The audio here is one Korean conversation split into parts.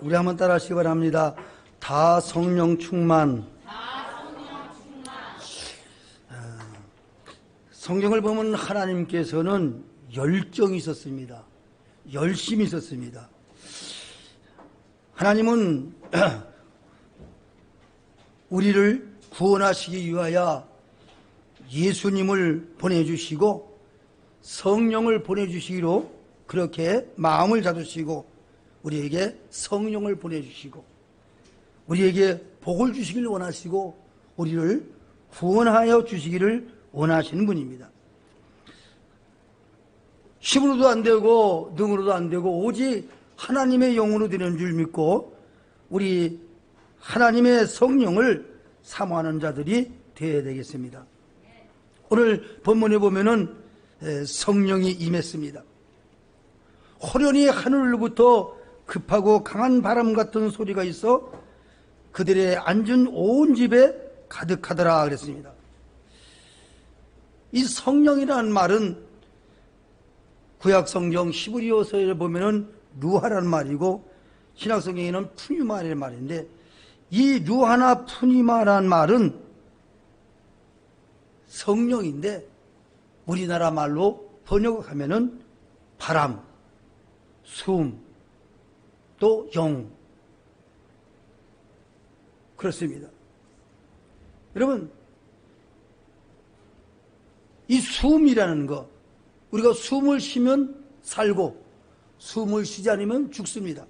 우리 한번 따라 하시기 바랍니다. 다 성령 충만. 성경을 보면 하나님께서는 열정이 있었습니다. 열심이 있었습니다. 하나님은 우리를 구원하시기 위하여 예수님을 보내주시고 성령을 보내주시기로 그렇게 마음을 잡으시고 우리에게 성령을 보내주시고 우리에게 복을 주시기를 원하시고 우리를 구원하여 주시기를 원하시는 분입니다. 힘으로도 안 되고 능으로도 안 되고 오직 하나님의 영으로 되는 줄 믿고 우리 하나님의 성령을 사모하는 자들이 되어야 되겠습니다. 오늘 본문에 보면은 성령이 임했습니다. 호련히 하늘로부터 급하고 강한 바람 같은 소리가 있어 그들의 앉은 온 집에 가득하더라 그랬습니다. 이 성령이라는 말은 구약성경 히브리어서에 보면은 루하라는 말이고 신약성경에는 푸니마라는 말인데 이 루하나 푸니마라는 말은 성령인데 우리나라 말로 번역하면은 바람, 숨, 또 영 그렇습니다. 여러분 이 숨이라는 거 우리가 숨을 쉬면 살고 숨을 쉬지 않으면 죽습니다.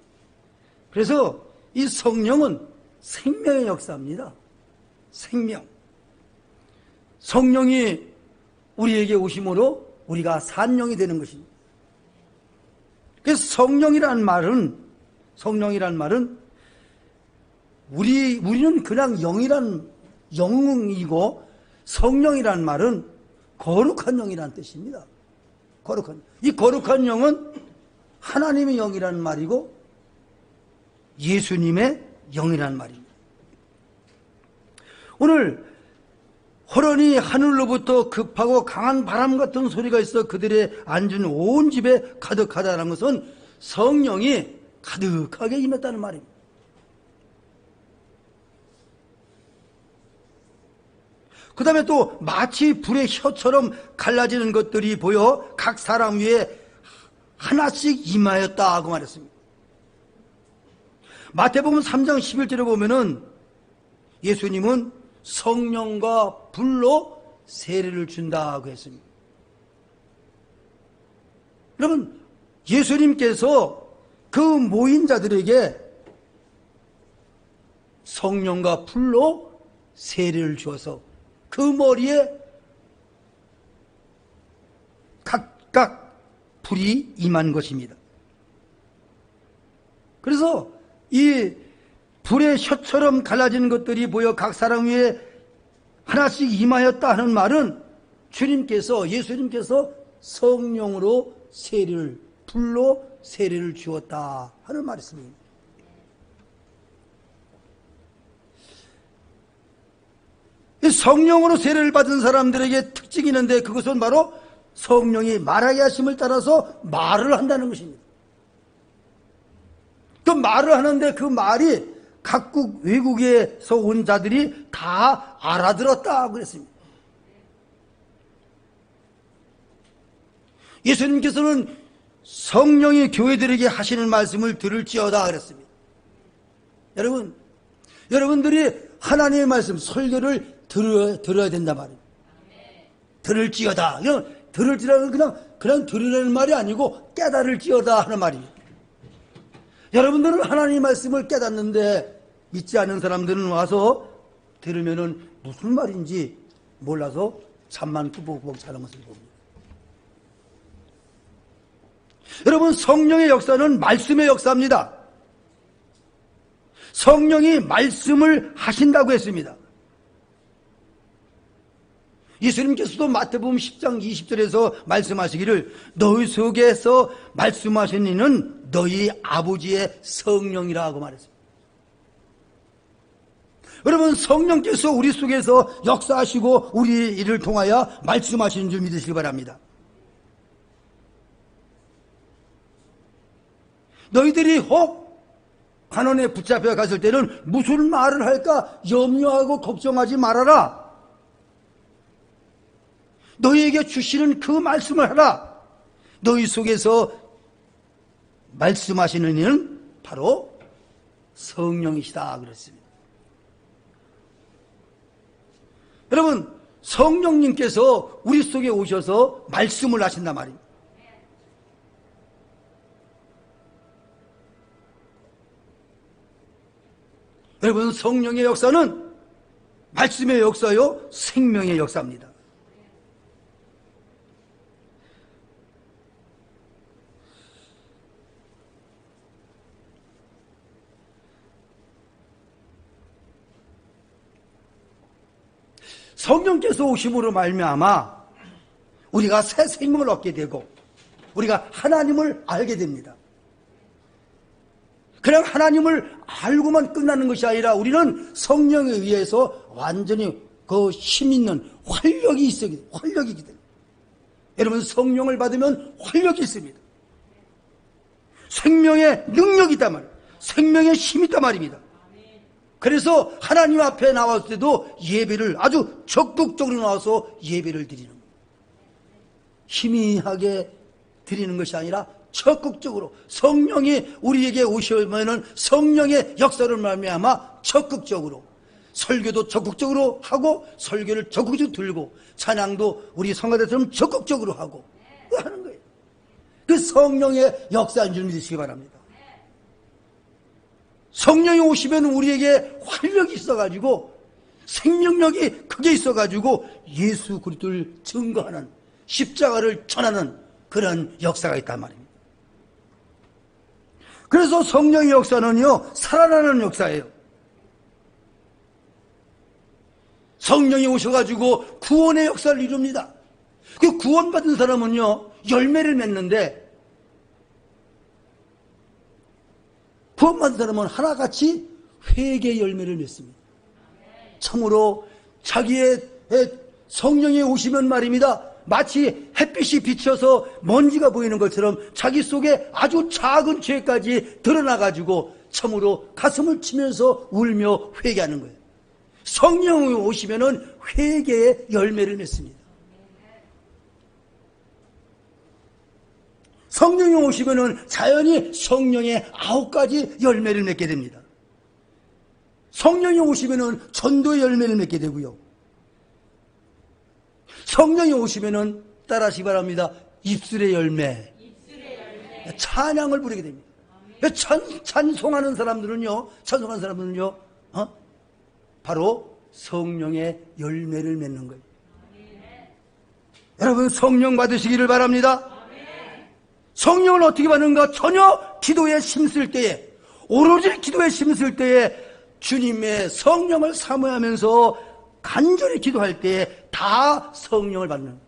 그래서 이 성령은 생명의 역사입니다. 생명. 성령이 우리에게 오심으로 우리가 산 영이 되는 것입니다. 그래서 성령이란 말은 우리는 그냥 영이고 성령이란 말은 거룩한 영이라는 뜻입니다. 이 거룩한 영은 하나님의 영이라는 말이고 예수님의 영이라는 말입니다. 오늘 호련히 하늘로부터 급하고 강한 바람 같은 소리가 있어 그들의 앉은 온 집에 가득하다는 것은 성령이 가득하게 임했다는 말입니다. 그 다음에 또 마치 불의 혀처럼 갈라지는 것들이 보여 각 사람 위에 하나씩 임하였다 하고 말했습니다. 마태복음 3장 11절에 보면은 예수님은 성령과 불로 세례를 준다고 했습니다. 여러분 예수님께서 그 모인 자들에게 성령과 불로 세례를 주어서 그 머리에 각각 불이 임한 것입니다. 그래서 이 불의 혀처럼 갈라지는 것들이 보여 각 사람 위에 하나씩 임하였다 하는 말은 예수님께서 성령으로 불로 세례를 주었다 하는 말이었습니다. 성령으로 세례를 받은 사람들에게 특징이 있는데 그것은 바로 성령이 말하게 하심을 따라서 말을 한다는 것입니다. 그 말을 하는데 그 말이 각국 외국에서 온 자들이 다 알아들었다 그랬습니다. 예수님께서는 성령이 교회들에게 하시는 말씀을 들을지어다 그랬습니다. 여러분들이 하나님의 말씀 설교를 들어야 된단 말이에요. 들을지어다. 들을지라는 그냥 들으라는 말이 아니고 깨달을지어다 하는 말이에요. 여러분들은 하나님의 말씀을 깨닫는데 믿지 않는 사람들은 와서 들으면은 무슨 말인지 몰라서 잠만 꾸벅꾸벅 자는 것을 봅니다. 여러분 성령의 역사는 말씀의 역사입니다. 성령이 말씀을 하신다고 했습니다. 예수님께서도 마태복음 10장 20절에서 말씀하시기를 너희 속에서 말씀하신 이는 너희 아버지의 성령이라고 말했습니다. 여러분 성령께서 우리 속에서 역사하시고 우리 일을 통하여 말씀하시는 줄 믿으시기 바랍니다. 너희들이 혹 관원에 붙잡혀 갔을 때는 무슨 말을 할까 염려하고 걱정하지 말아라. 너희에게 주시는 그 말씀을 하라. 너희 속에서 말씀하시는 이는 바로 성령이시다 그랬습니다. 여러분, 성령님께서 우리 속에 오셔서 말씀을 하신단 말입니다. 여러분, 성령의 역사는 말씀의 역사요, 생명의 역사입니다. 성령께서 오심으로 말미암아 우리가 새 생명을 얻게 되고 우리가 하나님을 알게 됩니다. 그냥 하나님을 알고만 끝나는 것이 아니라 우리는 성령에 의해서 완전히 그 힘있는 활력이 활력이기 때문에 여러분, 성령을 받으면 활력이 있습니다. 생명의 능력이 있단 말이에요. 생명의 힘이 있단 말입니다. 그래서 하나님 앞에 나왔을 때도 예배를 아주 적극적으로 나와서 예배를 드리는 거예요. 희미하게 드리는 것이 아니라 적극적으로 성령이 우리에게 오시면은 성령의 역사를 말미암아 적극적으로 설교도 적극적으로 하고 설교를 적극적으로 들고 찬양도 우리 성가대처럼 적극적으로 하고 하는 거예요. 그 성령의 역사인 줄 믿으시기 바랍니다. 성령이 오시면 우리에게 활력이 있어가지고 생명력이 크게 있어가지고 예수 그리스도를 증거하는 십자가를 전하는 그런 역사가 있단 말입니다. 그래서 성령의 역사는요, 살아나는 역사예요. 성령이 오셔가지고 구원의 역사를 이룹니다. 그 구원받은 사람은요, 열매를 맺는데 구원받은 사람은 하나같이 회개의 열매를 맺습니다. 참으로 자기의 성령이 오시면 말입니다, 마치 햇빛이 비쳐서 먼지가 보이는 것처럼 자기 속에 아주 작은 죄까지 드러나가지고 참으로 가슴을 치면서 울며 회개하는 거예요. 성령이 오시면은 회개의 열매를 맺습니다. 성령이 오시면은 자연히 성령의 9가지 열매를 맺게 됩니다. 성령이 오시면은 전도의 열매를 맺게 되고요. 성령이 오시면은 따라하시기 바랍니다. 입술의 열매. 찬양을 부르게 됩니다. 찬송하는 사람들은요, 바로 성령의 열매를 맺는 거예요. 여러분, 성령 받으시기를 바랍니다. 성령을 어떻게 받는가? 전혀 기도에 힘쓸 때에, 오로지 기도에 힘쓸 때에 주님의 성령을 사모하면서 간절히 기도할 때에 다 성령을 받는.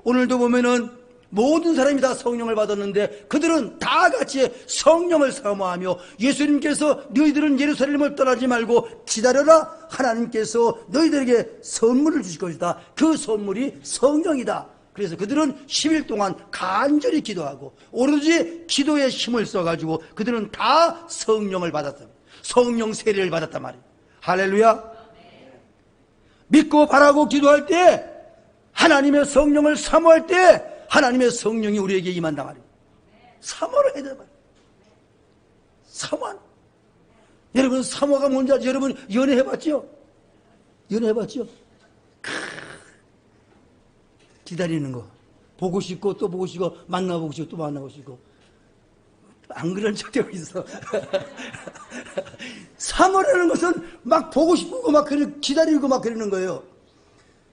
오늘도 보면은 모든 사람이 다 성령을 받았는데 그들은 다 같이 성령을 사모하며 예수님께서 너희들은 예루살렘을 떠나지 말고 기다려라, 하나님께서 너희들에게 선물을 주실 것이다. 그 선물이 성령이다. 그래서 그들은 10일 동안 간절히 기도하고 오로지 기도에 힘을 써가지고 그들은 다 성령을 받았다. 성령 세례를 받았단 말이에요. 할렐루야. 믿고 바라고 기도할 때, 하나님의 성령을 사모할 때 하나님의 성령이 우리에게 임한단 말이에요. 사모를 해야 된단 말이에요. 사모. 여러분, 사모가 뭔지 아시죠? 여러분, 연애해봤죠? 연애해봤죠? 기다리는 거, 보고 싶고 또 보고 싶고, 만나보고 싶고 또 만나고 싶고. 안 그런 적도 있어. 사모라는 것은 막 보고 싶고 막 기다리고 막 그러는 거예요.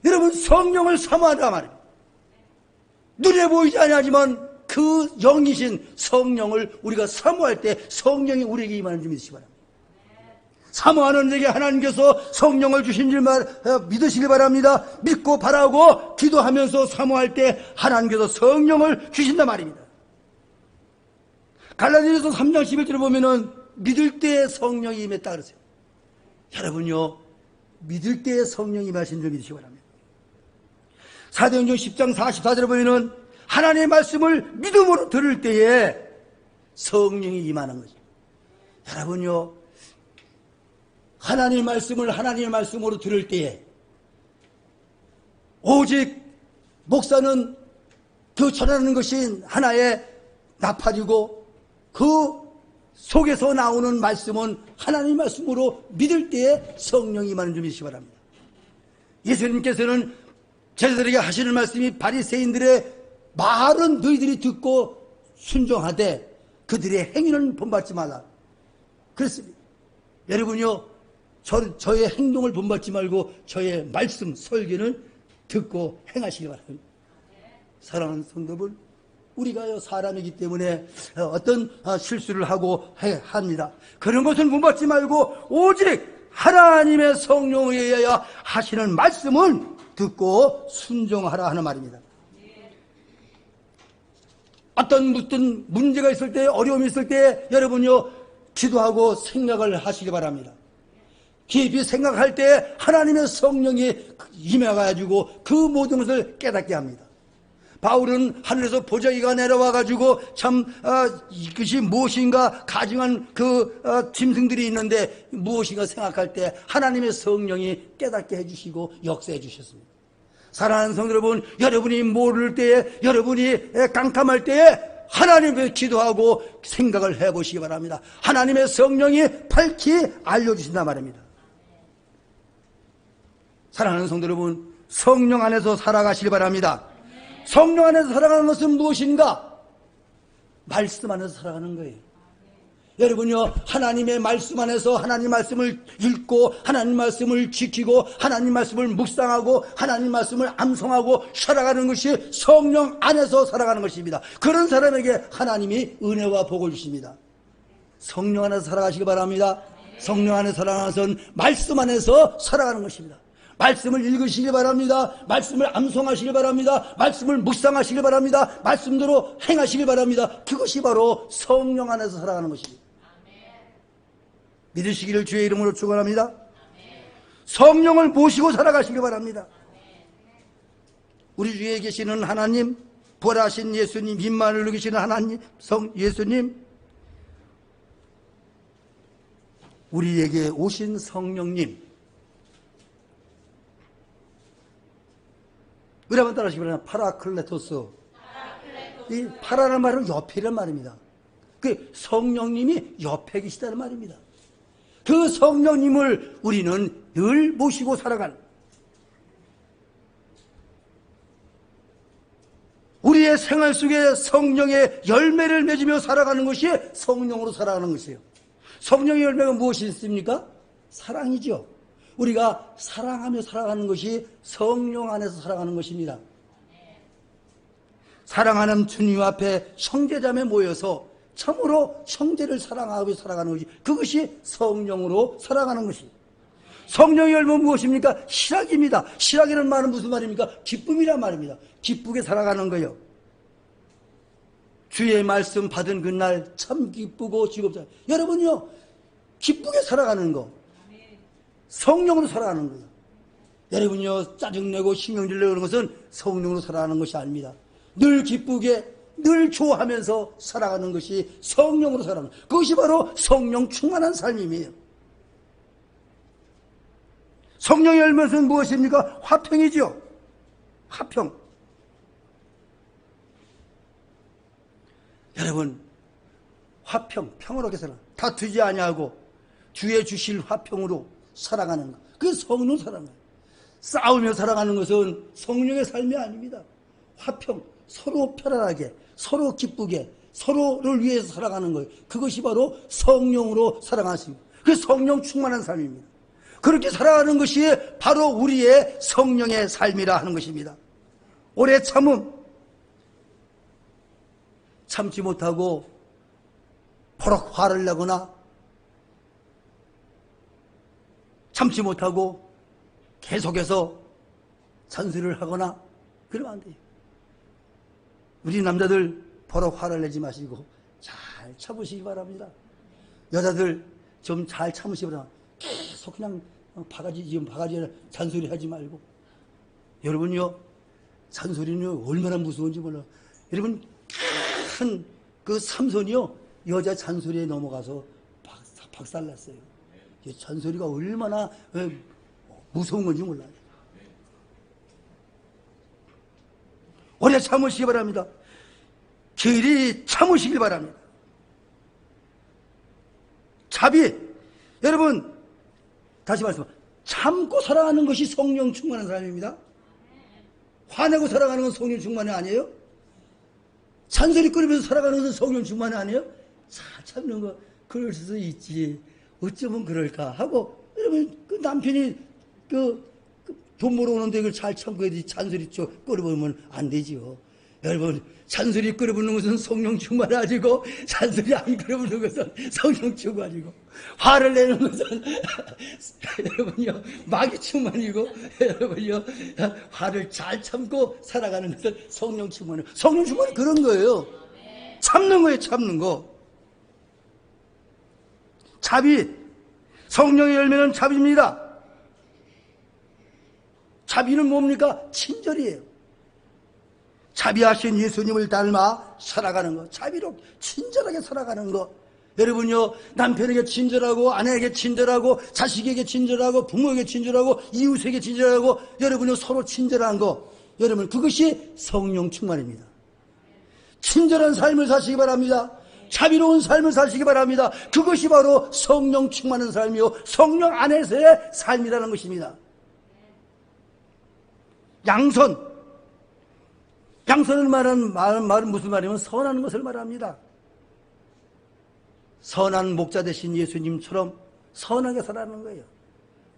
여러분, 성령을 사모하라 말이에요. 눈에 보이지 않지만 그 영이신 성령을 우리가 사모할 때 성령이 우리에게 임하는 줄 믿으시기 바랍니다. 사모하는 자에게 하나님께서 성령을 주신 줄 믿으시기 바랍니다. 믿고 바라고 기도하면서 사모할 때 하나님께서 성령을 주신단 말입니다. 갈라디아서 3장 11절을 보면은 믿을 때에 성령이 임했다 그러세요. 여러분요, 믿을 때에 성령이 임하신 줄 믿으시기 바랍니다. 사도행전 10장 44절을 보면은 하나님의 말씀을 믿음으로 들을 때에 성령이 임하는 거죠. 여러분요, 하나님의 말씀을 하나님의 말씀으로 들을 때에 오직 목사는 그 전하는 것이 하나의 나팔이고 그 속에서 나오는 말씀은 하나님의 말씀으로 믿을 때에 성령이 임하는 줄 믿으시기 바랍니다. 예수님께서는 제자들에게 하시는 말씀이 바리새인들의 말은 너희들이 듣고 순종하되 그들의 행위는 본받지 말라 그랬습니다. 여러분요, 저의 행동을 본받지 말고 저의 말씀 설교는 듣고 행하시기 바랍니다. 사랑하는 성도분, 우리가 사람이기 때문에 어떤 실수를 하고 합니다. 그런 것은 본받지 말고 오직 하나님의 성령에 의하여 하시는 말씀을 듣고 순종하라 하는 말입니다. 어떤 문제가 있을 때, 어려움이 있을 때 여러분요, 기도하고 생각을 하시기 바랍니다. 깊이 생각할 때 하나님의 성령이 임해가지고 그 모든 것을 깨닫게 합니다. 바울은 하늘에서 보자기가 내려와가지고 참 이것이 무엇인가 가증한 그 짐승들이 있는데 무엇인가 생각할 때 하나님의 성령이 깨닫게 해주시고 역사해 주셨습니다. 사랑하는 성도 여러분, 여러분이 모를 때에, 여러분이 깜깜할 때에 하나님께 기도하고 생각을 해보시기 바랍니다. 하나님의 성령이 밝히 알려주신단 말입니다. 사랑하는 성도 여러분, 성령 안에서 살아가시기 바랍니다. 성령 안에서 살아가는 것은 무엇인가? 말씀 안에서 살아가는 거예요. 여러분요, 하나님의 말씀 안에서 하나님 말씀을 읽고 하나님 말씀을 지키고 하나님 말씀을 묵상하고 하나님 말씀을 암송하고 살아가는 것이 성령 안에서 살아가는 것입니다. 그런 사람에게 하나님이 은혜와 복을 주십니다. 성령 안에서 살아가시기 바랍니다. 성령 안에서 살아가는 것은 말씀 안에서 살아가는 것입니다. 말씀을 읽으시기 바랍니다. 말씀을 암송하시기 바랍니다. 말씀을 묵상하시기 바랍니다. 말씀대로 행하시기 바랍니다. 그것이 바로 성령 안에서 살아가는 것입니다. 믿으시기를 주의 이름으로 축원합니다. 성령을 모시고 살아가시기 바랍니다. 우리 주위에 계시는 하나님, 부활하신 예수님, 임만을 누리시는 하나님, 예수님, 우리에게 오신 성령님, 우리 한번 따라하시기 바랍니다. 파라클레토스. 이 파라라는 말은 옆이란 말입니다. 그 성령님이 옆에 계시다는 말입니다. 그 성령님을 우리는 늘 모시고 살아가는, 우리의 생활 속에 성령의 열매를 맺으며 살아가는 것이 성령으로 살아가는 것이에요. 성령의 열매가 무엇이 있습니까? 사랑이죠. 우리가 사랑하며 살아가는 것이 성령 안에서 살아가는 것입니다. 사랑하는 주님 앞에 형제자매 모여서 참으로 형제를 사랑하고 살아가는 것이, 그것이 성령으로 살아가는 것입니다. 성령의 열매는 무엇입니까? 희락입니다. 희락이라는 말은 무슨 말입니까? 기쁨이란 말입니다. 기쁘게 살아가는 거예요. 주의 말씀 받은 그날 참 기쁘고 즐겁다. 여러분요, 기쁘게 살아가는 거, 성령으로 살아가는 거예요. 여러분요, 짜증내고 신경질 내고 그런 것은 성령으로 살아가는 것이 아닙니다. 늘 기쁘게, 늘 좋아하면서 살아가는 것이 성령으로 살아가는, 그것이 바로 성령 충만한 삶이에요. 성령의 열매는 무엇입니까? 화평이죠. 화평. 여러분, 화평, 평화롭게 살아, 다투지 아니하고 주의 주실 화평으로 살아가는 것, 그게 성령 살아가는 거예요. 싸우며 살아가는 것은 성령의 삶이 아닙니다. 화평, 서로 편안하게, 서로 기쁘게, 서로를 위해서 살아가는 거예요. 그것이 바로 성령으로 살아가는, 그 성령 충만한 삶입니다. 그렇게 살아가는 것이 바로 우리의 성령의 삶이라 하는 것입니다. 오래 참음, 참지 못하고 버럭 화를 내거나 참지 못하고 계속해서 잔소리를 하거나 그러면 안 돼요. 우리 남자들 버럭 화를 내지 마시고 잘 참으시기 바랍니다. 여자들 좀 잘 참으시기 바랍니다. 계속 그냥 바가지 잔소리 하지 말고. 여러분요, 잔소리는 얼마나 무서운지 몰라요. 여러분, 큰 그 삼손이요, 여자 잔소리에 넘어가서 박살났어요. 이 잔소리가 얼마나 무서운 건지 몰라요. 오래 참으시기 바랍니다. 길이 참으시길 바랍니다. 자비, 여러분 다시 말씀합니다. 참고 살아가는 것이 성령 충만한 삶입니다. 화내고 살아가는 건 성령 충만이 아니에요? 잔소리 끊으면서 살아가는 것은 성령 충만이 아니에요? 잘 참는 거 그럴 수도 있지. 어쩌면 그럴까 하고, 여러분 그 남편이 돈 벌어오는데 그걸 잘 참고 해야지. 잔소리 끌어보면 안 되지요. 여러분 잔소리 끌어부는 것은 성령 충만이 아니고, 잔소리 안 끌어부는 것은 성령 충만이고, 화를 내는 것은 여러분요 마귀 충만이고, 여러분요 화를 잘 참고 살아가는 것은 성령 충만이에요. 성령 충만은 그런 거예요. 참는 거예요. 참는 거. 자비, 성령의 열매는 자비입니다. 자비는 뭡니까? 친절이에요. 자비하신 예수님을 닮아 살아가는 것, 자비로 친절하게 살아가는 것. 여러분요 남편에게 친절하고, 아내에게 친절하고, 자식에게 친절하고, 부모에게 친절하고, 이웃에게 친절하고, 여러분요 서로 친절한 거, 여러분 그것이 성령 충만입니다. 친절한 삶을 사시기 바랍니다. 자비로운 삶을 사시기 바랍니다. 그것이 바로 성령 충만한 삶이요 성령 안에서의 삶이라는 것입니다. 양선을 말은 무슨 말이냐면 선한 것을 말합니다. 선한 목자 되신 예수님처럼 선하게 살아가는 거예요.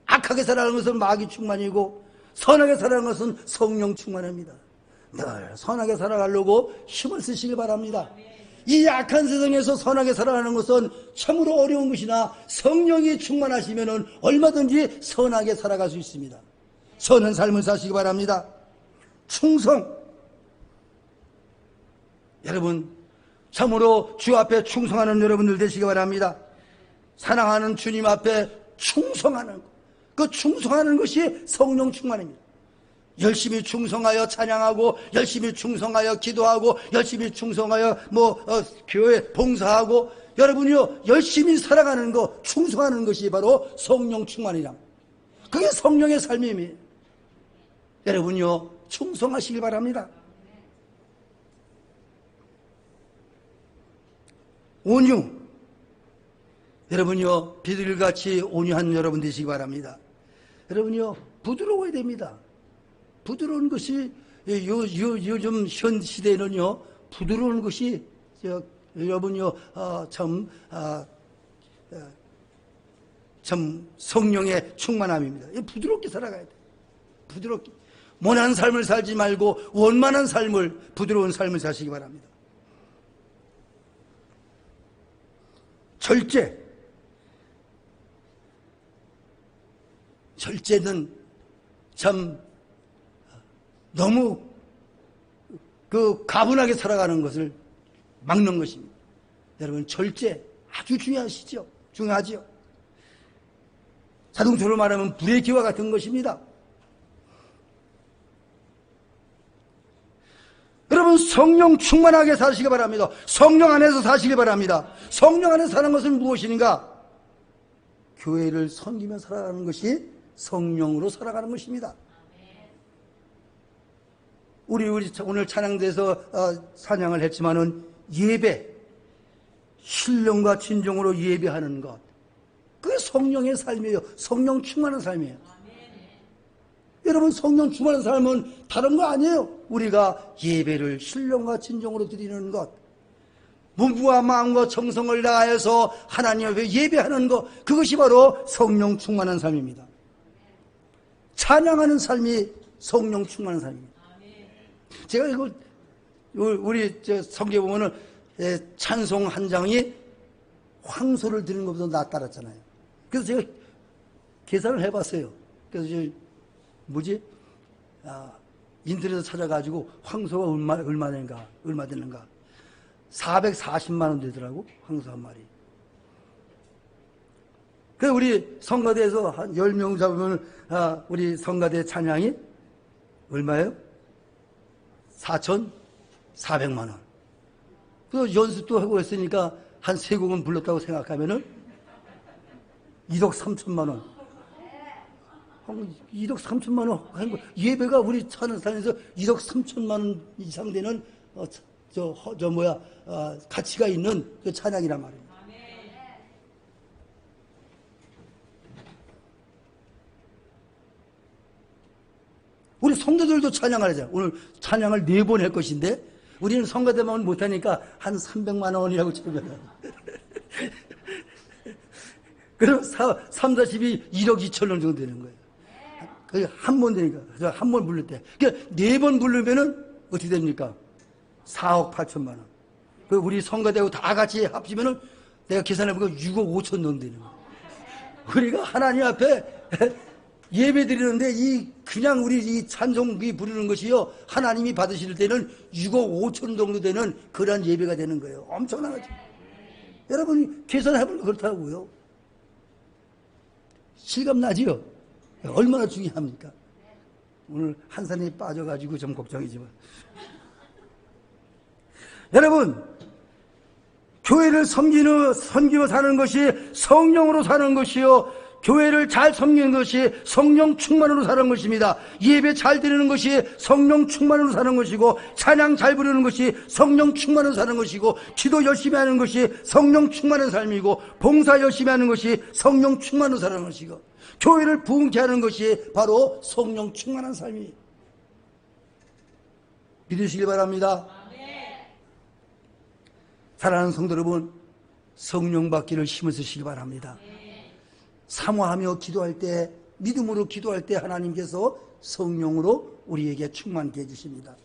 악하게 살아가는 것은 마귀 충만이고, 선하게 살아가는 것은 성령 충만입니다. 늘 선하게 살아가려고 힘을 쓰시길 바랍니다. 이 악한 세상에서 선하게 살아가는 것은 참으로 어려운 것이나, 성령이 충만하시면 얼마든지 선하게 살아갈 수 있습니다. 선한 삶을 사시기 바랍니다. 충성. 여러분 참으로 주 앞에 충성하는 여러분들 되시기 바랍니다. 사랑하는 주님 앞에 충성하는 것, 그 충성하는 것이 성령 충만입니다. 열심히 충성하여 찬양하고, 열심히 충성하여 기도하고, 열심히 충성하여 교회 봉사하고, 여러분이요 열심히 살아가는 것, 충성하는 것이 바로 성령 충만이라. 그게 성령의 삶입니다. 여러분이요 충성하시길 바랍니다. 온유. 여러분이요 비둘기같이 온유한 여러분 되시기 바랍니다. 여러분이요 부드러워야 됩니다. 부드러운 것이 요즘 현 시대에는요 부드러운 것이 여러분요 참 성령의 충만함입니다. 부드럽게 살아가야 돼. 부드럽게. 모난 삶을 살지 말고 원만한 삶을, 부드러운 삶을 사시기 바랍니다. 절제는 참 너무 가분하게 살아가는 것을 막는 것입니다. 여러분 절제 아주 중요하죠. 자동차로 말하면 브레이크와 같은 것입니다. 여러분 성령 충만하게 사시기 바랍니다. 성령 안에서 사시기 바랍니다. 성령 안에서 사는 것은 무엇인가? 교회를 섬기며 살아가는 것이 성령으로 살아가는 것입니다. 우리 오늘 찬양대에서 찬양을 했지만은 예배, 신령과 진정으로 예배하는 것, 그게 성령의 삶이에요. 성령 충만한 삶이에요. 여러분 성령 충만한 삶은 다른 거 아니에요. 우리가 예배를 신령과 진정으로 드리는 것, 몸과 마음과 정성을 다하여서 하나님 앞에 예배하는 것, 그것이 바로 성령 충만한 삶입니다. 찬양하는 삶이 성령 충만한 삶입니다. 제가 이거 우리 성경에 보면은 찬송 한 장이 황소를 드리는 것보다 낫다랬잖아요. 그래서 제가 계산을 해봤어요. 그래서 인터넷에 찾아가지고 황소가 얼마 되는가 440만 원 되더라고, 황소 한 마리. 그래서 우리 성가대에서 한 10명 잡으면 우리 성가대 찬양이 얼마예요? 4,400만 원. 그래서 연습도 하고 했으니까 한 3곡은 불렀다고 생각하면은 1억 3천만 원. 1억 3천만 원. 예배가 우리 찬양단에서 1억 3천만 원 이상 되는 가치가 있는 그 찬양이란 말입니다. 우리 성도들도 찬양을 하잖아요. 오늘 찬양을 4번 할 것인데 우리는 성가대만 못하니까 한 300만 원이라고 치면 그럼 3, 40이 1억 2천 원 정도 되는 거예요. 그게 한 번 되니까. 한 번 부를 때. 그러니까 4번 부르면은 어떻게 됩니까? 4억 8천만 원. 그 우리 성가대하고 다 같이 합치면은 내가 계산해보니까 6억 5천 정도 되는 거예요. 우리가 하나님 앞에 예배 드리는데 그냥 우리 이 찬송기 부르는 것이요. 하나님이 받으실 때는 6억 5천 정도 되는 그런 예배가 되는 거예요. 엄청난 거죠. 여러분이 계산해보면 그렇다고요. 실감나지요? 얼마나 중요합니까? 오늘 한산이 빠져가지고 좀 걱정이지만. 여러분, 교회를 섬기며 사는 것이 성령으로 사는 것이요. 교회를 잘 섬기는 것이 성령 충만으로 사는 것입니다. 예배 잘 드리는 것이 성령 충만으로 사는 것이고, 찬양 잘 부르는 것이 성령 충만으로 사는 것이고, 기도 열심히 하는 것이 성령 충만한 삶이고, 봉사 열심히 하는 것이 성령 충만으로 사는 것이고, 교회를 부흥케 하는 것이 바로 성령 충만한 삶이에요. 믿으시기 바랍니다. 사랑하는 성도 여러분, 성령 받기를 힘을 쓰시기 바랍니다. 사모하며 기도할 때, 믿음으로 기도할 때 하나님께서 성령으로 우리에게 충만케 해주십니다.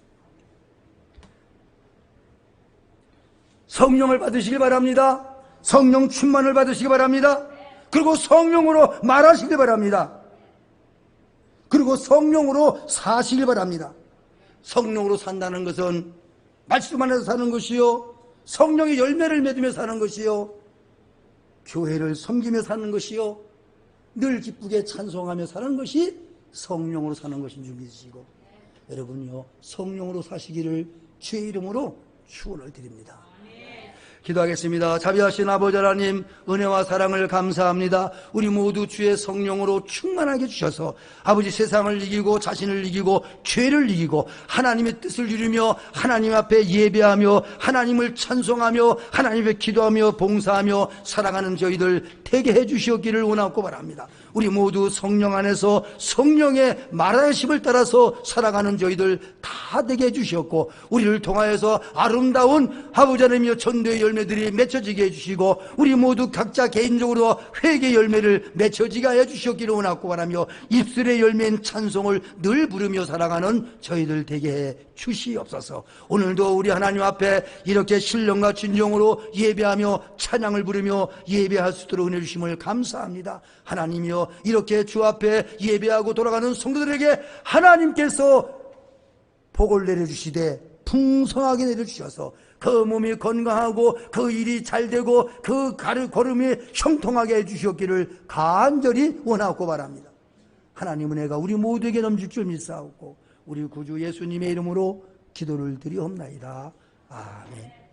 성령을 받으시기 바랍니다. 성령 충만을 받으시기 바랍니다. 그리고 성령으로 말하시기 바랍니다. 그리고 성령으로 사시기 바랍니다. 성령으로 산다는 것은 말씀 안에서 사는 것이요, 성령의 열매를 맺으며 사는 것이요, 교회를 섬기며 사는 것이요, 늘 기쁘게 찬송하며 사는 것이 성령으로 사는 것인 줄 믿으시고, 여러분요, 성령으로 사시기를 주의 이름으로 축원을 드립니다. 기도하겠습니다. 자비하신 아버지 하나님, 은혜와 사랑을 감사합니다. 우리 모두 주의 성령으로 충만하게 주셔서 아버지 세상을 이기고 자신을 이기고 죄를 이기고 하나님의 뜻을 이루며 하나님 앞에 예배하며 하나님을 찬송하며 하나님 앞에 기도하며 봉사하며 살아가는 저희들 되게 해주시옵기를 원하고 바랍니다. 우리 모두 성령 안에서 성령의 말하심을 따라서 살아가는 저희들 다 되게 해주시옵고, 우리를 통하여서 아름다운 아버지 하나님의 전도의 열매들이 맺혀지게 해주시고, 우리 모두 각자 개인적으로 회개의 열매를 맺혀지게 해주시옵기를 원하고 바라며, 입술의 열매인 찬송을 늘 부르며 살아가는 저희들 되게 해 주시옵소서. 오늘도 우리 하나님 앞에 이렇게 신령과 진정으로 예배하며 찬양을 부르며 예배할 수 있도록 은혜 주심을 감사합니다. 하나님이여, 이렇게 주 앞에 예배하고 돌아가는 성도들에게 하나님께서 복을 내려주시되 풍성하게 내려주셔서 그 몸이 건강하고 그 일이 잘되고 그 걸음이 형통하게 해주시옵기를 간절히 원하고 바랍니다. 하나님 은혜가 우리 모두에게 넘칠 줄 믿사옵고 우리 구주 예수님의 이름으로 기도를 드리옵나이다. 아멘.